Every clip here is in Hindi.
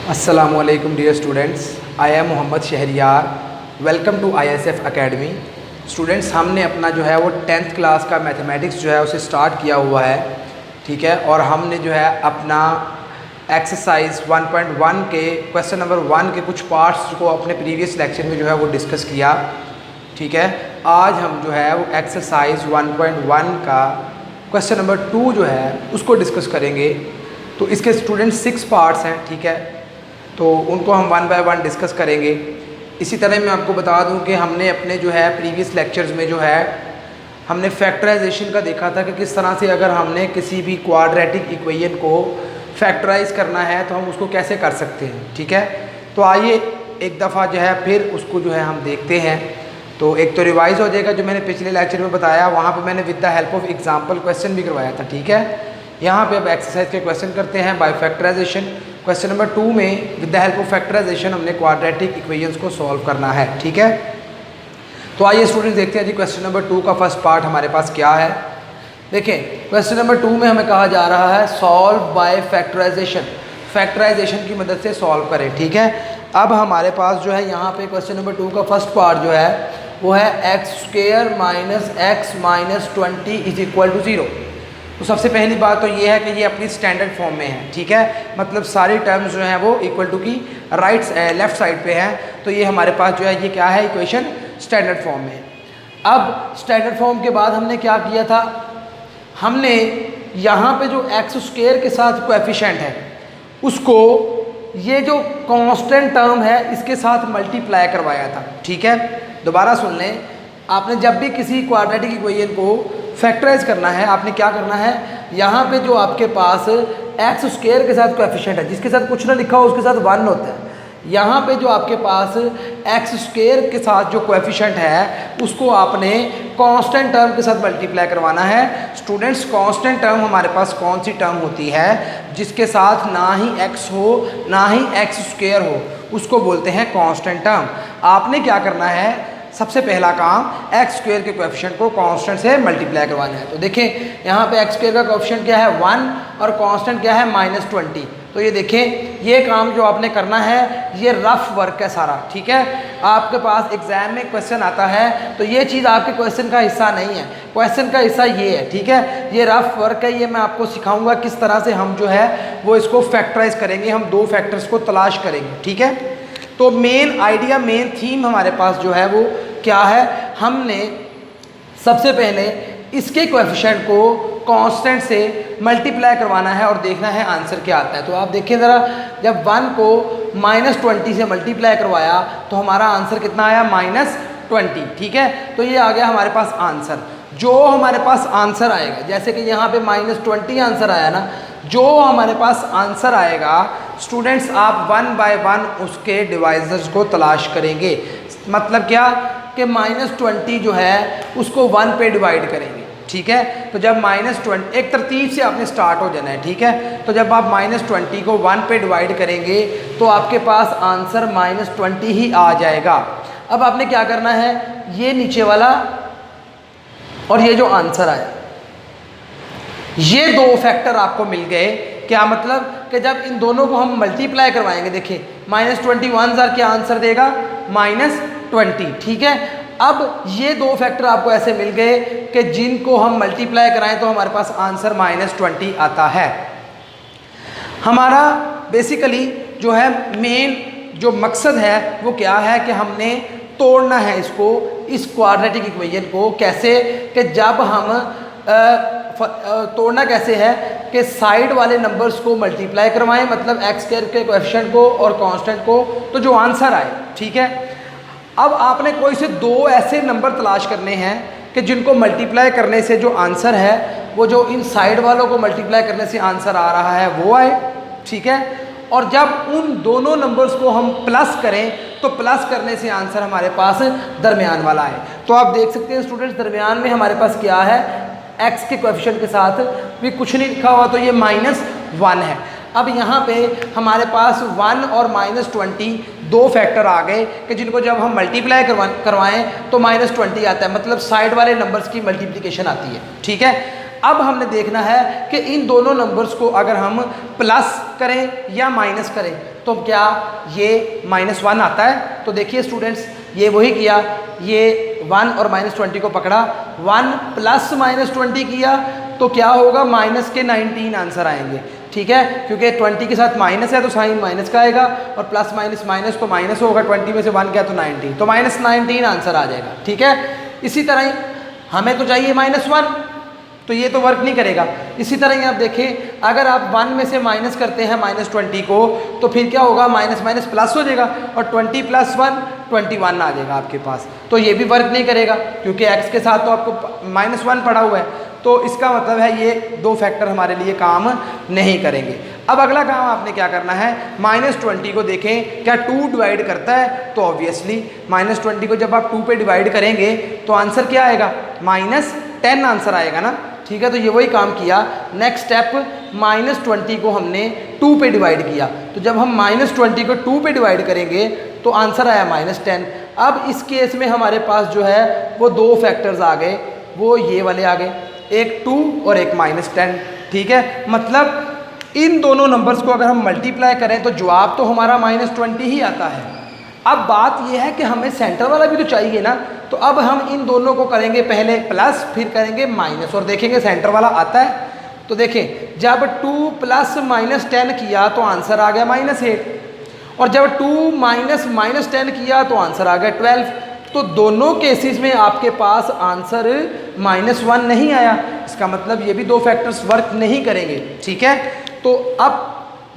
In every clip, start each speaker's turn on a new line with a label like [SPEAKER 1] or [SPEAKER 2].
[SPEAKER 1] Assalamualaikum dear students, I am Mohammad Shahriyar. Welcome to ISF academy. Students, हमने अपना जो है वो 10th क्लास का मैथमेटिक्स जो है उसे स्टार्ट किया हुआ है, ठीक है। और हमने जो है अपना एक्सरसाइज 1.1 के क्वेश्चन नंबर 1 के कुछ पार्ट्स को अपने प्रीवियस लेक्चर में जो है वो डिस्कस किया, ठीक है। आज हम जो है वो एक्सरसाइज 1.1 का क्वेश्चन नंबर 2 जो है उसको डिस्कस करेंगे। तो इसके स्टूडेंट्स 6 पार्ट्स हैं, ठीक है। तो उनको हम 1 बाय 1 डिस्कस करेंगे। इसी तरह मैं आपको बता दूं कि हमने अपने जो है प्रीवियस लेक्चर्स में जो है हमने फैक्टराइजेशन का देखा था कि किस तरह से अगर हमने किसी भी क्वाड्रेटिक इक्वेशन को फैक्टराइज करना है तो हम उसको कैसे कर सकते हैं, ठीक है। तो आइए एक दफ़ा जो है फिर उसको जो है हम देखते हैं। तो एक तो रिवाइज हो जाएगा जो मैंने पिछले लेक्चर में बताया, वहाँ पे मैंने with the help of example question भी करवाया था, ठीक है। यहाँ पे अब एक्सरसाइज के क्वेश्चन करते हैं बाय फैक्टराइजेशन। क्वेश्चन नंबर 2 में with the help of factorization हमने क्वाड्रेटिक इक्वेशंस को सॉल्व करना है, ठीक है। तो आइए स्टूडेंट्स देखते हैं जी क्वेश्चन नंबर 2 का फर्स्ट पार्ट हमारे पास क्या है। देखें, क्वेश्चन नंबर 2 में हमें कहा जा रहा है सॉल्व बाय फैक्टराइजेशन। फैक्टराइजेशन की मदद से सॉल्व करें, ठीक है। अब हमारे पास जो है यहाँ पे क्वेश्चन नंबर 2 का फर्स्ट पार्ट जो है वो है x² minus x minus 20 is equal to 0। तो सबसे पहली बात तो ये है कि ये अपनी स्टैंडर्ड फॉर्म में है, ठीक है। मतलब सारी टर्म्स जो हैं वो इक्वल टू की लेफ्ट साइड पे हैं। तो ये हमारे पास जो है ये क्या है, इक्वेशन स्टैंडर्ड फॉर्म में है। अब स्टैंडर्ड फॉर्म के बाद हमने क्या किया था, हमने यहाँ पे जो x² के साथ कोएफिशिएंट है उसको ये जो कांस्टेंट टर्म है इसके साथ मल्टीप्लाई करवाया था, ठीक है। दोबारा सुन लें, आपने जब भी किसी क्वाड्रेटिक इक्वेशन को फैक्टराइज करना है आपने क्या करना है, यहाँ पे जो आपके पास x² के साथ कोएफिशिएंट है जिसके साथ कुछ ना लिखा हो उसके साथ 1 होता है, यहाँ पे जो आपके पास x² के साथ जो कोएफिशिएंट है उसको आपने कांस्टेंट टर्म के साथ मल्टीप्लाई करवाना है। स्टूडेंट्स, कांस्टेंट टर्म हमारे पास कौन सी टर्म होती है जिसके साथ ना ही x हो ना ही x² हो, उसको बोलते हैं कांस्टेंट टर्म। आपने क्या करना है, सबसे पहला काम x² के कोएफिशिएंट को कांस्टेंट से मल्टीप्लाई करवाना है। तो देखें यहाँ पे x² का कोएफिशिएंट क्या है 1 और कांस्टेंट क्या है -20। तो ये देखें, ये काम जो आपने करना है ये रफ वर्क है सारा, ठीक है। आपके पास एग्जाम में क्वेश्चन आता है तो ये चीज़ आपके क्वेश्चन का हिस्सा नहीं है, क्वेश्चन का हिस्सा ये है, ठीक है। ये रफ वर्क है, ये मैं आपको सिखाऊंगा किस तरह से हम जो है वो इसको फैक्टराइज करेंगे, हम 2 फैक्टर्स को तलाश करेंगे, ठीक है। तो मेन आइडिया, मेन थीम हमारे पास जो है वो क्या है, हमने सबसे पहले इसके कोएफिशिएंट को कांस्टेंट से मल्टीप्लाई करवाना है और देखना है आंसर क्या आता है। तो आप देखिए ज़रा, जब 1 को -20 से मल्टीप्लाई करवाया तो हमारा आंसर कितना आया, -20, ठीक है। तो ये आ गया हमारे पास आंसर। जो हमारे पास आंसर आएगा, जैसे कि यहाँ पे -20 आंसर आया ना, जो हमारे पास आंसर आएगा स्टूडेंट्स आप 1 बाय 1 उसके डिवाइजर्स को तलाश करेंगे। मतलब क्या कि -20 जो है उसको 1 पे डिवाइड करेंगे, ठीक है। तो जब -20, एक तरतीब से आपने स्टार्ट हो जाना है, ठीक है। तो जब आप -20 को 1 पे डिवाइड करेंगे तो आपके पास आंसर -20 ही आ जाएगा। अब आपने क्या करना है, ये नीचे वाला और ये जो आंसर आया, ये 2 फैक्टर आपको मिल गए। क्या मतलब कि जब इन दोनों को हम मल्टीप्लाई करवाएंगे, देखिए -21 क्या आंसर देगा, -20, ठीक है। अब ये 2 फैक्टर आपको ऐसे मिल गए कि जिनको हम मल्टीप्लाई कराएं तो हमारे पास आंसर -20 आता है। हमारा बेसिकली जो है मेन जो मकसद है वो क्या है कि हमने तोड़ना है इसको, इस क्वाड्रेटिक इक्वेशन को। कैसे कि जब हम तोड़ना कैसे है कि साइड वाले नंबर्स को मल्टीप्लाई करवाएं, मतलब x² के कोएफिशिएंट को और कांस्टेंट को, तो जो आंसर आए, ठीक है। अब आपने कोई से 2 ऐसे नंबर तलाश करने हैं कि जिनको मल्टीप्लाई करने से जो आंसर है वो जो इन साइड वालों को मल्टीप्लाई करने से आंसर आ रहा है वो आए, ठीक है। और जब उन दोनों नंबर्स को हम प्लस करें तो प्लस करने से आंसर हमारे पास दरमियान वाला है। तो आप देख सकते हैं स्टूडेंट्स, दरमियान में हमारे पास क्या है, x के कोएफिशिएंट के साथ भी कुछ नहीं लिखा हुआ तो ये -1 है। अब यहाँ पे हमारे पास 1 और -20 2 फैक्टर आ गए कि जिनको जब हम मल्टीप्लाई करवाएं तो -20 आता है, मतलब साइड वाले नंबर्स की मल्टीप्लिकेशन आती है, ठीक है। अब हमने देखना है कि इन दोनों नंबर्स को अगर हम प्लस करें या माइनस करें तो क्या ये -1 आता है? तो देखिए स्टूडेंट्स, ये वही किया, ये 1 और -20 को पकड़ा, 1 प्लस -20 किया तो क्या होगा, माइनस के 19 आंसर आएंगे। ठीक है, क्योंकि 20 के साथ माइनस है तो साइन माइनस का आएगा, और प्लस माइनस माइनस तो माइनस होगा, 20 में से 1 क्या तो 19, तो -19 आंसर आ जाएगा। ठीक है, इसी तरह ही हमें तो चाहिए -1, तो ये तो वर्क नहीं करेगा। इसी तरह ही आप देखें, अगर आप 1 में से माइनस करते हैं -20 को, तो फिर क्या होगा, माइनस माइनस प्लस हो जाएगा, और 20 + 1 21 आ जाएगा आपके पास, तो ये भी वर्क नहीं करेगा, क्योंकि x के साथ तो आपको -1 पड़ा हुआ है। तो इसका मतलब है ये दो फैक्टर हमारे लिए काम नहीं करेंगे। अब अगला काम आपने क्या करना है, -20 को देखें, क्या 2 डिवाइड करता है? तो ऑब्वियसली -20 को जब आप 2 पे डिवाइड करेंगे तो आंसर क्या आएगा, -10 आंसर आएगा ना। ठीक है, तो ये वही काम किया। नेक्स्ट स्टेप, -20 को हमने 2 पे डिवाइड किया, तो जब हम -20 को 2 पे डिवाइड करेंगे तो आंसर आया -10। अब इस केस में हमारे पास जो है वो दो फैक्टर्स आ गए, वो ये वाले आ गए, एक 2 और एक -10। ठीक है, मतलब इन दोनों नंबर्स को अगर हम मल्टीप्लाई करें तो जवाब तो हमारा -20 ही आता है। अब बात यह है कि हमें सेंटर वाला भी तो चाहिए ना, तो अब हम इन दोनों को करेंगे पहले प्लस, फिर करेंगे माइनस, और देखेंगे सेंटर वाला आता है। तो देखें, जब 2 + -10 किया तो आंसर आ गया -8, और जब 2 - -10 किया तो आंसर आ गया 12। तो दोनों केसेस में आपके पास आंसर -1 नहीं आया, इसका मतलब ये भी दो फैक्टर्स वर्क नहीं करेंगे। ठीक है, तो अब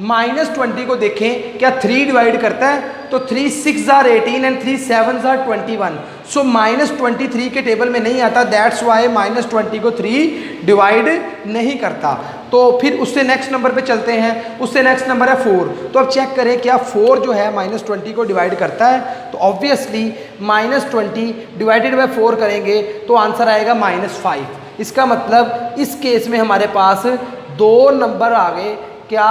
[SPEAKER 1] -20 को देखें, क्या 3 डिवाइड करता है? तो 3 × 6 = 18 एंड 3 × 7 = 21। सो -23 के टेबल में नहीं आता, दैट्स वाई -20 को 3 डिवाइड नहीं करता। तो फिर उससे नेक्स्ट नंबर पे चलते हैं, उससे नेक्स्ट नंबर है 4। तो अब चेक करें क्या 4 जो है -20 को डिवाइड करता है? तो ऑब्वियसली -20 डिवाइडेड बाय 4 करेंगे तो आंसर आएगा -5। इसका मतलब इस केस में हमारे पास दो नंबर आ गए, क्या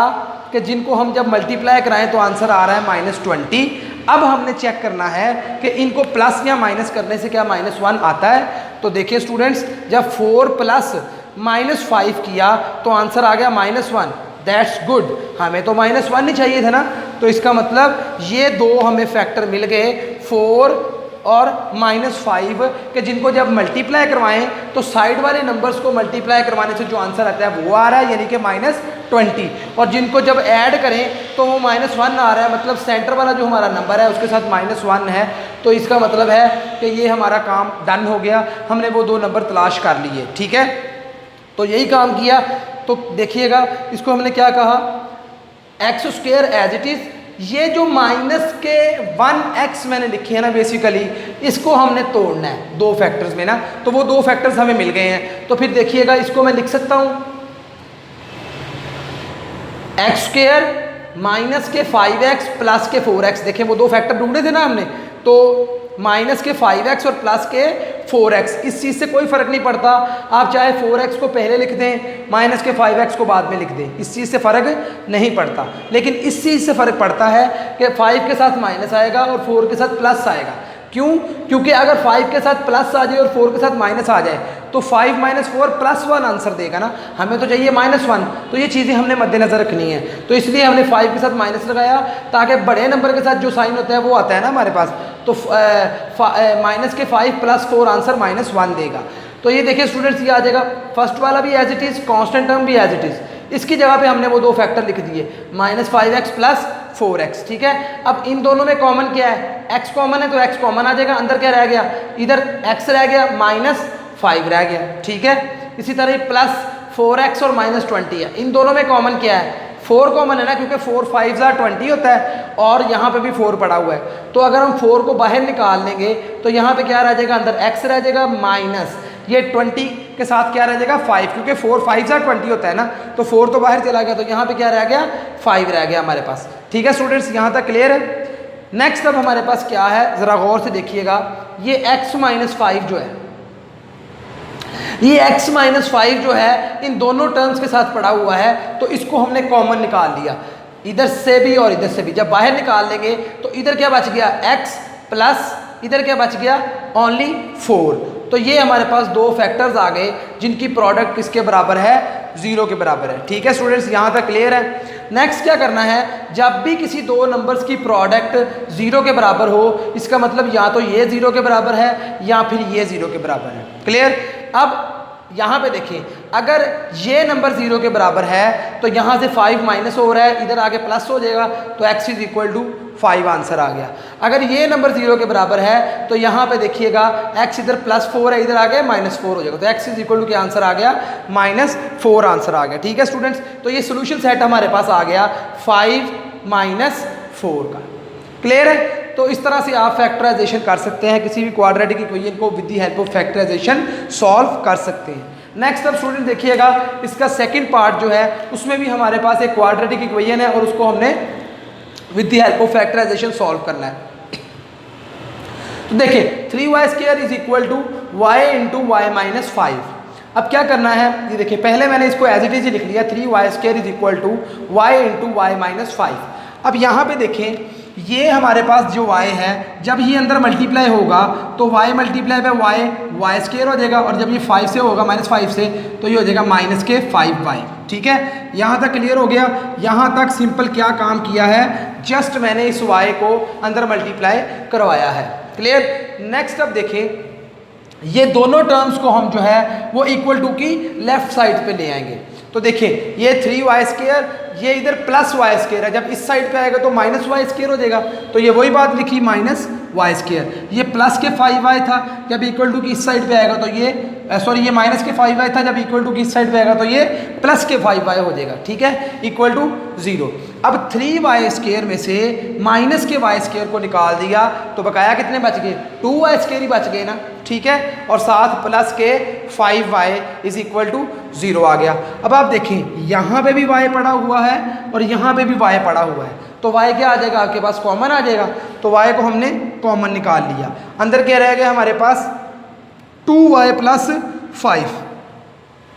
[SPEAKER 1] कि जिनको हम जब मल्टीप्लाई कराएं तो आंसर आ रहा है -20। अब हमने चेक करना है कि इनको प्लस या माइनस करने से क्या -1 आता है। तो देखिए स्टूडेंट्स, जब 4 + -5 किया तो आंसर आ गया -1। दैट्स गुड, हमें तो -1 ही चाहिए था ना। तो इसका मतलब ये दो हमें फैक्टर मिल गए, 4 और -5 के, जिनको जब मल्टीप्लाई करवाएं तो साइड वाले नंबर्स को मल्टीप्लाई करवाने से जो आंसर आता है वो आ रहा है, यानी कि -20, और जिनको जब ऐड करें तो वो -1 आ रहा है। मतलब सेंटर वाला जो हमारा नंबर है उसके साथ -1 है, तो इसका मतलब है कि ये हमारा काम डन हो गया, हमने वो दो नंबर तलाश कर लिए। ठीक है, तो यही काम किया। तो देखिएगा, इसको हमने क्या कहा, x² एज इट इज़। ये जो माइनस के 1x मैंने लिखे हैं ना, बेसिकली इसको हमने तोड़ना है दो फैक्टर्स में ना, तो वो दो फैक्टर्स हमें मिल गए हैं। तो फिर देखिएगा, इसको मैं लिख सकता हूँ x² माइनस के 5x प्लस के 4x। देखें, वो दो फैक्टर ढूंढे थे ना हमने, तो माइनस के 5x और प्लस के 4x, इस चीज़ से कोई फ़र्क नहीं पड़ता, आप चाहे 4x को पहले लिख दें, माइनस के 5x को बाद में लिख दें, इस चीज़ से फ़र्क नहीं पड़ता। लेकिन इस चीज़ से फ़र्क पड़ता है कि 5 के साथ माइनस आएगा और 4 के साथ प्लस आएगा। क्यों? क्योंकि अगर 5 के साथ प्लस आ जाए और 4 के साथ माइनस आ जाए तो 5 - 4 +1 आंसर देगा ना, हमें तो चाहिए -1। तो ये चीज़ें हमने मद्देनज़र रखनी है, तो इसलिए हमने 5 के साथ माइनस लगाया, ताकि बड़े नंबर के साथ जो साइन होता है वो आता है ना हमारे पास, तो माइनस के 5 + 4 आंसर -1 देगा। तो ये देखिए स्टूडेंट्स, ये आ जाएगा, फर्स्ट वाला भी as it is, constant term भी एज इट इज़, इसकी जगह पे हमने वो दो फैक्टर लिख दिए, -5x + 4x। ठीक है, अब इन दोनों में कॉमन क्या है, x कॉमन है तो x कॉमन आ जाएगा, अंदर क्या रह गया, इधर x रह गया, -5 रह गया। ठीक है, इसी तरह +4x और -20 है, इन दोनों में कॉमन क्या है, 4 कॉमन है ना, क्योंकि 4 × 5 = 20 होता है, और यहाँ पे भी 4 पड़ा हुआ है। तो अगर हम 4 को बाहर निकाल लेंगे तो यहाँ पे क्या रह जाएगा, अंदर x रह जाएगा, माइनस ये 20 के साथ क्या रह जाएगा, 5, क्योंकि 4 × 5 = 20 होता है ना, तो 4 तो बाहर चला गया, तो यहाँ पे क्या रह गया, 5 रह गया हमारे पास। ठीक है स्टूडेंट्स, यहाँ तक क्लियर है। नेक्स्ट अब हमारे पास क्या है, ज़रा गौर से देखिएगा, ये x - 5 जो है, ये x - 5 जो है इन दोनों टर्म्स के साथ पड़ा हुआ है, तो इसको हमने कॉमन निकाल लिया, इधर से भी और इधर से भी। जब बाहर निकाल लेंगे तो इधर क्या बच गया, x प्लस इधर क्या बच गया, ओनली 4। तो ये हमारे पास दो फैक्टर्स आ गए जिनकी प्रोडक्ट किसके बराबर है, 0 के बराबर है। ठीक है स्टूडेंट्स, यहाँ तक क्लियर है। नेक्स्ट क्या करना है, जब भी किसी दो नंबर्स की प्रोडक्ट 0 के बराबर हो, इसका मतलब या तो ये 0 के बराबर है या फिर ये 0 के बराबर है। क्लियर। अब यहाँ पे देखिए, अगर ये नंबर 0 के बराबर है तो यहाँ से 5 माइनस हो रहा है, इधर आगे प्लस हो जाएगा, तो x is equal to 5 answer आ गया। अगर ये नंबर 0 के बराबर है तो यहाँ पे देखिएगा x इधर +4 है, इधर आगे -4 हो जाएगा, तो x इज इक्वल टू क्या आंसर आ गया, -4 आंसर आ गया। ठीक है स्टूडेंट्स, तो ये सोल्यूशन सेट हमारे पास आ गया 5 - 4 का। क्लियर है। तो इस तरह से आप फैक्टराइजेशन कर सकते हैं, किसी भी क्वाड्रेटिक इक्वेशन को with the help of factorization solve कर सकते हैं। नेक्स्ट अब स्टूडेंट देखिएगा, इसका सेकंड पार्ट जो है उसमें भी हमारे पास एक क्वाड्रेटिक इक्वेशन है और उसको हमने with the help of factorization solve करना है। तो देखिए 3y² is equal to y into Y minus 5। अब क्या करना है, ये देखिए पहले मैंने इसको एज इट इज लिख लिया, 3y² is equal to y into Y minus 5। अब यहाँ पे देखें, ये हमारे पास जो y है, जब ये अंदर मल्टीप्लाई होगा तो y मल्टीप्लाई बाय y² हो जाएगा, और जब ये 5 से होगा -5 से, तो ये हो जाएगा -5y। ठीक है, यहाँ तक क्लियर हो गया। यहाँ तक सिंपल क्या काम किया है, जस्ट मैंने इस y को अंदर मल्टीप्लाई करवाया है। क्लियर। नेक्स्ट अब देखें, ये दोनों टर्म्स को हम जो है वो इक्वल टू की लेफ्ट साइड पे ले आएंगे। तो देखिए ये 3y², ये इधर +y² है, जब इस साइड पे आएगा तो -y² हो जाएगा, तो ये वही बात लिखी -y²। ये प्लस के 5y था, जब इक्वल टू की इस साइड पे आएगा तो ये ये माइनस के 5y था, जब इक्वल टू की इस साइड पे आएगा तो ये प्लस के 5y हो जाएगा। ठीक है, इक्वल टू 0। अब 3y² में से माइनस के y² को निकाल दिया तो बकाया कितने बच गए, 2y² ही बच गए ना। ठीक है, और साथ प्लस के 5y इज इक्वल टू 0 आ गया। अब आप देखें, यहाँ पे भी y पड़ा हुआ है और यहाँ पे भी y पड़ा हुआ है, तो y क्या आ जाएगा आपके पास, कॉमन आ जाएगा। तो y को हमने कॉमन निकाल लिया, अंदर क्या रह गया हमारे पास 2y + 5,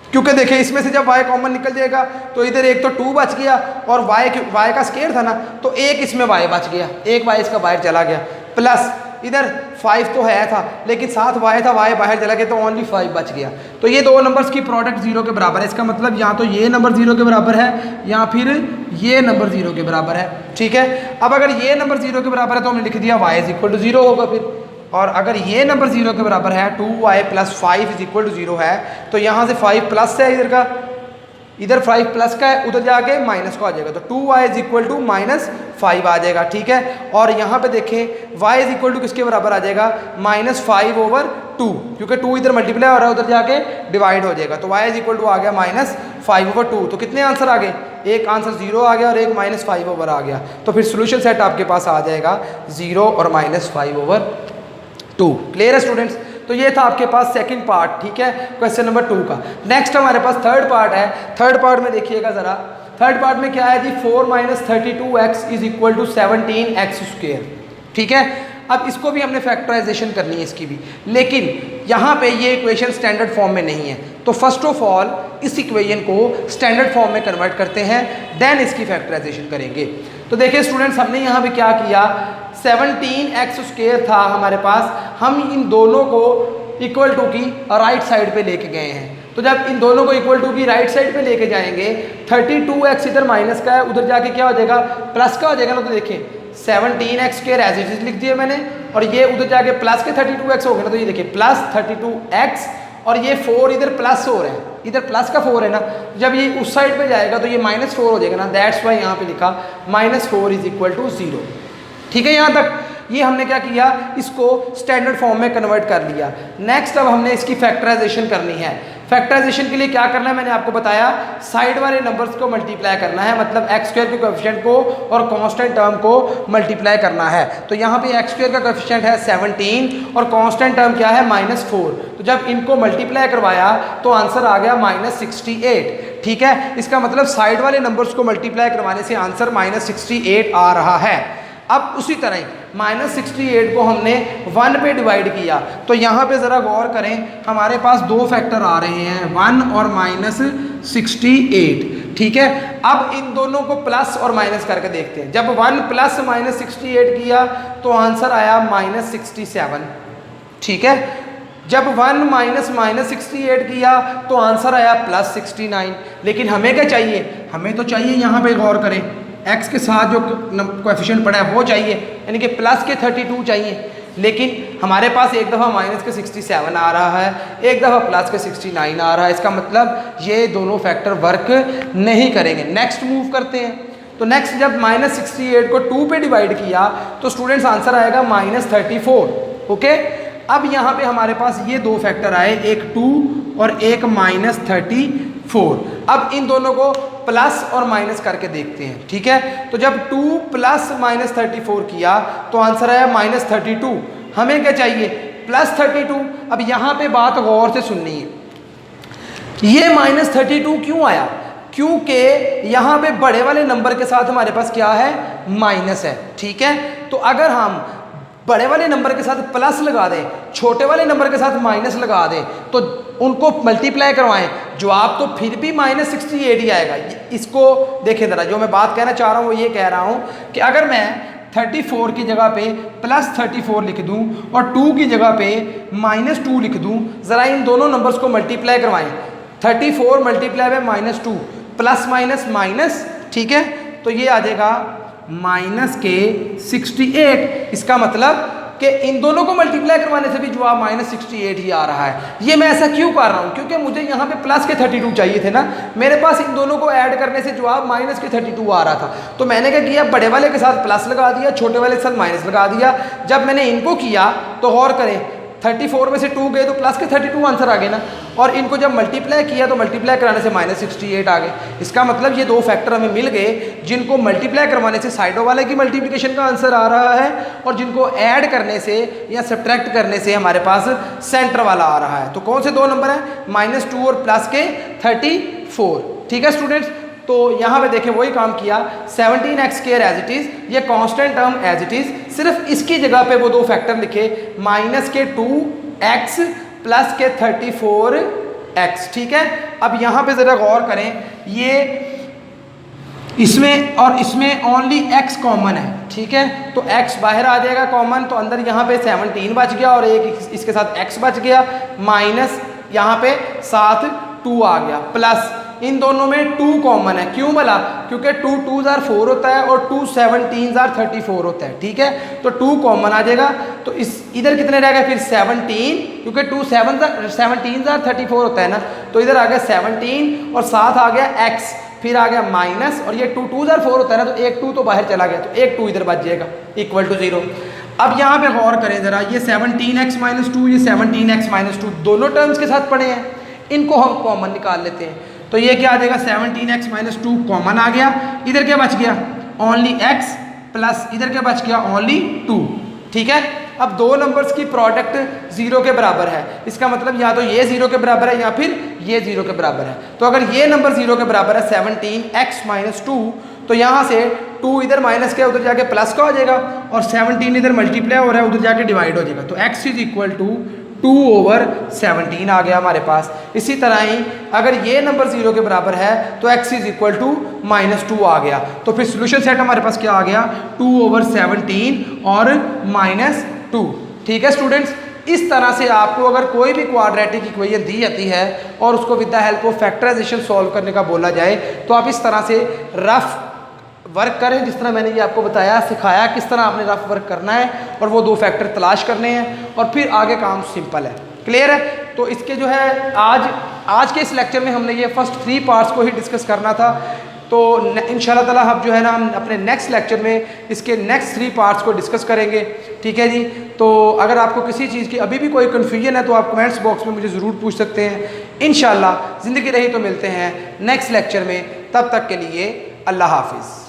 [SPEAKER 1] क्योंकि देखिए इसमें से जब y कॉमन निकल जाएगा तो इधर एक तो 2 बच गया, और y का स्क्वायर था ना, तो एक इसमें y बच गया, एक y इसका बाहर चला गया, प्लस इधर 5 तो है था लेकिन साथ y था, y बाहर चला गया तो ओनली 5 बच गया। तो ये दो नंबर्स की प्रोडक्ट 0 के बराबर है, इसका मतलब या तो ये नंबर 0 के बराबर है या फिर ये नंबर 0 के बराबर है। ठीक है, अब अगर ये नंबर 0 के बराबर है तो हमने लिख दिया y इज इक्वल टू 0 होगा फिर, और अगर ये नंबर 0 के बराबर है 2y + 5 इज इक्वल टू 0 है, तो यहाँ से 5 प्लस है इधर का, इधर 5 प्लस का है, उधर जाके माइनस का आ जाएगा, तो 2y इज इक्वल टू -5 आ जाएगा। ठीक है, और यहाँ पे देखें y इज इक्वल टू किसके बराबर आ जाएगा, -5/2, क्योंकि 2 इधर मल्टीप्लाई हो रहा है, उधर जाके डिवाइड हो जाएगा, तो y इज इक्वल टू आ गया -5/2। तो कितने आंसर आ गए, एक आंसर 0 आ गया और एक -5/, आ गया। तो फिर सोल्यूशन सेट आपके पास आ जाएगा 0 और -5/2। क्लियर है स्टूडेंट्स। तो ये था आपके पास सेकंड पार्ट। ठीक है, क्वेश्चन नंबर 2 का। नेक्स्ट हमारे पास थर्ड पार्ट है। थर्ड पार्ट में देखिएगा ज़रा, थर्ड पार्ट में क्या है जी, 4 - 32x is equal to 17x²। ठीक है, अब इसको भी हमने फैक्टराइजेशन करनी है इसकी भी, लेकिन यहाँ पे ये इक्वेशन स्टैंडर्ड फॉर्म में नहीं है, तो फर्स्ट ऑफ ऑल इस इक्वेशन को स्टैंडर्ड फॉर्म में कन्वर्ट करते हैं, देन इसकी फैक्टराइजेशन करेंगे। तो देखिए स्टूडेंट्स, हमने यहाँ पे क्या किया, 17x² था हमारे पास, हम इन दोनों को इक्वल टू की राइट साइड पे लेके गए हैं। तो जब इन दोनों को इक्वल टू की राइट साइड पे लेके जाएंगे, 32x इधर माइनस का है, उधर जाके क्या हो जाएगा, प्लस का हो जाएगा ना। तो देखिए 17x² एज इट इज लिख दिया मैंने, और ये उधर जाके प्लस के 32x हो गया ना, तो ये देखिए प्लस 32x, और ये 4 इधर प्लस हो रहे हैं, इधर प्लस का 4 है ना, जब ये उस साइड पे जाएगा तो ये -4 हो जाएगा ना, दैट्स वाई यहाँ पे लिखा -4 इज इक्वल टू 0। ठीक है, यहाँ तक ये हमने क्या किया, इसको स्टैंडर्ड फॉर्म में कन्वर्ट कर लिया। नेक्स्ट अब हमने इसकी फैक्टराइजेशन करनी है। फैक्टराइजेशन के लिए क्या करना है, मैंने आपको बताया, साइड वाले नंबर्स को मल्टीप्लाई करना है, मतलब x² के कोएफिशिएंट को और कांस्टेंट टर्म को मल्टीप्लाई करना है। तो यहाँ पे x² का कोएफिशिएंट है 17 और कांस्टेंट टर्म क्या है -4, तो जब इनको मल्टीप्लाई करवाया तो आंसर आ गया -68। ठीक है, इसका मतलब साइड वाले नंबर्स को मल्टीप्लाई करवाने से आंसर -68 आ रहा है। अब उसी तरह -68 को हमने 1 पे डिवाइड किया, तो यहाँ पे ज़रा गौर करें, हमारे पास दो फैक्टर आ रहे हैं, 1 और -68। ठीक है, अब इन दोनों को प्लस और माइनस करके देखते हैं। जब 1 + -68 किया तो आंसर आया -67। ठीक है, जब 1 माइनस माइनस 68 किया तो आंसर आया प्लस 69। लेकिन हमें क्या चाहिए, हमें तो चाहिए, यहाँ पे गौर करें, x के साथ जो कोएफिशिएंट पड़ा है वो चाहिए, यानी कि प्लस के 32 चाहिए। लेकिन हमारे पास एक दफ़ा माइनस के 67 आ रहा है, एक दफ़ा प्लस के 69 आ रहा है। इसका मतलब ये दोनों फैक्टर वर्क नहीं करेंगे। नेक्स्ट मूव करते हैं। तो नेक्स्ट जब माइनस 68 को 2 पे डिवाइड किया तो स्टूडेंट्स आंसर आएगा माइनस 34। ओके, अब यहाँ पे हमारे पास ये दो फैक्टर आए, एक 2 और एक माइनस 34। अब इन दोनों को प्लस और माइनस करके देखते हैं। ठीक है, तो जब 2 प्लस माइनस 34 किया तो आंसर आया माइनस 32। हमें क्या चाहिए, प्लस 32। अब यहाँ पे बात गौर से सुननी है, ये माइनस 32 क्यों आया, क्योंकि यहाँ पे बड़े वाले नंबर के साथ हमारे पास क्या है, माइनस है। ठीक है, तो अगर हम बड़े वाले नंबर के साथ प्लस लगा दें, छोटे वाले नंबर के साथ माइनस लगा दें, तो उनको मल्टीप्लाई करवाएं, जवाब तो फिर भी माइनस 68 ही आएगा। इसको देखें ज़रा, जो मैं बात कहना चाह रहा हूँ वो ये कह रहा हूँ कि अगर मैं 34 की जगह पे प्लस 34 लिख दूँ और 2 की जगह पे माइनस 2 लिख दूँ, ज़रा इन दोनों नंबर्स को मल्टीप्लाई करवाएं। 34 multiply by minus 2, plus minus minus, ठीक है, तो ये आ जाएगा माइनस के 68। इसका मतलब कि इन दोनों को मल्टीप्लाई करवाने से भी जवाब माइनस 68 ही आ रहा है। ये मैं ऐसा क्यों कर रहा हूँ, क्योंकि मुझे यहाँ पे प्लस के 32 चाहिए थे ना, मेरे पास इन दोनों को ऐड करने से जवाब माइनस के 32 आ रहा था। तो मैंने क्या किया, बड़े वाले के साथ प्लस लगा दिया, छोटे वाले के साथ माइनस लगा दिया। जब मैंने इनको किया तो गौर करें, 34 में से 2 गए तो प्लस के 32 आंसर आ गए ना, और इनको जब मल्टीप्लाई किया तो मल्टीप्लाई कराने से माइनस 68 आ गए। इसका मतलब ये दो फैक्टर हमें मिल गए जिनको मल्टीप्लाई करवाने से साइडों वाले की मल्टीप्लिकेशन का आंसर आ रहा है, और जिनको ऐड करने से या सब्ट्रैक्ट करने से हमारे पास सेंटर वाला आ रहा है। तो कौन से दो नंबर हैं, -2 और प्लस के 34। ठीक है स्टूडेंट्स, तो यहाँ पे देखें वही काम किया, 17x² एज इट इज़, ये constant term as it is, सिर्फ इसकी जगह पे वो दो फैक्टर लिखे, माइनस के 2x प्लस के 34x। ठीक है, अब यहाँ पे ज़रा गौर करें, ये इसमें और इसमें ओनली x कॉमन है। ठीक है, तो x बाहर आ जाएगा कॉमन, तो अंदर यहाँ पे 17 बच गया और एक इसके साथ x बच गया, माइनस यहाँ पे साथ 2 आ गया, प्लस इन दोनों में 2 कॉमन है। क्यों बोला, क्योंकि 2 2s are 4 होता है और 2 17s are 34 होता है। ठीक है, तो 2 कॉमन आ जाएगा, तो इस इधर कितने रह गए फिर 17, क्योंकि 2 17s are 34 होता है ना, तो इधर आ गया 17 और साथ आ गया x, फिर आ गया माइनस, और ये 2 2s are 4 होता है ना, तो एक 2 तो बाहर चला गया, तो एक 2 इधर बच जाएगा, इक्वल टू 0। अब यहाँ पे गौर करें ज़रा, ये 17x - 2, ये 17x - 2 दोनों टर्म्स के साथ पड़े हैं, इनको हम कॉमन निकाल लेते हैं। तो ये क्या आ जाएगा, 17x - 2 कॉमन आ गया, इधर क्या बच गया, ओनली x, प्लस इधर क्या बच गया, ओनली 2। ठीक है, अब दो नंबर्स की प्रोडक्ट 0 के बराबर है, इसका मतलब या तो ये 0 के बराबर है या फिर ये 0 के बराबर है। तो अगर ये नंबर 0 के बराबर है 17x - 2, तो यहाँ से 2 इधर माइनस का उधर जाके प्लस का हो जाएगा, और 17 इधर मल्टीप्लाई हो रहा है उधर जाके डिवाइड हो जाएगा, तो x = 2/17 आ गया हमारे पास। इसी तरह ही अगर ये नंबर 0 के बराबर है तो x = -2 आ गया, तो फिर सोल्यूशन सेट हमारे पास क्या आ गया, 2/17 और -2। ठीक है स्टूडेंट्स, इस तरह से आपको अगर कोई भी क्वाड्रेटिक इक्वेशन दी जाती है और उसको with the help of factorization solve करने का बोला जाए, तो आप इस तरह से रफ वर्क करें, जिस तरह मैंने ये आपको बताया, सिखाया किस तरह आपने रफ वर्क करना है, और वो दो फैक्टर तलाश करने हैं, और फिर आगे काम सिंपल है। क्लियर है, तो इसके जो है आज के इस लेक्चर में हमने ये फर्स्ट 3 पार्ट्स को ही डिस्कस करना था। तो इंशाल्लाह ताला अब जो है ना, हम अपने नेक्स्ट लेक्चर में इसके नेक्स्ट 3 पार्ट्स को डिस्कस करेंगे। ठीक है जी, तो अगर आपको किसी चीज़ की अभी भी कोई कन्फ्यूजन है तो आप कमेंट्स बॉक्स में मुझे ज़रूर पूछ सकते हैं। इंशाल्लाह ज़िंदगी रही तो मिलते हैं नेक्स्ट लेक्चर में, तब तक के लिए अल्लाह हाफिज़।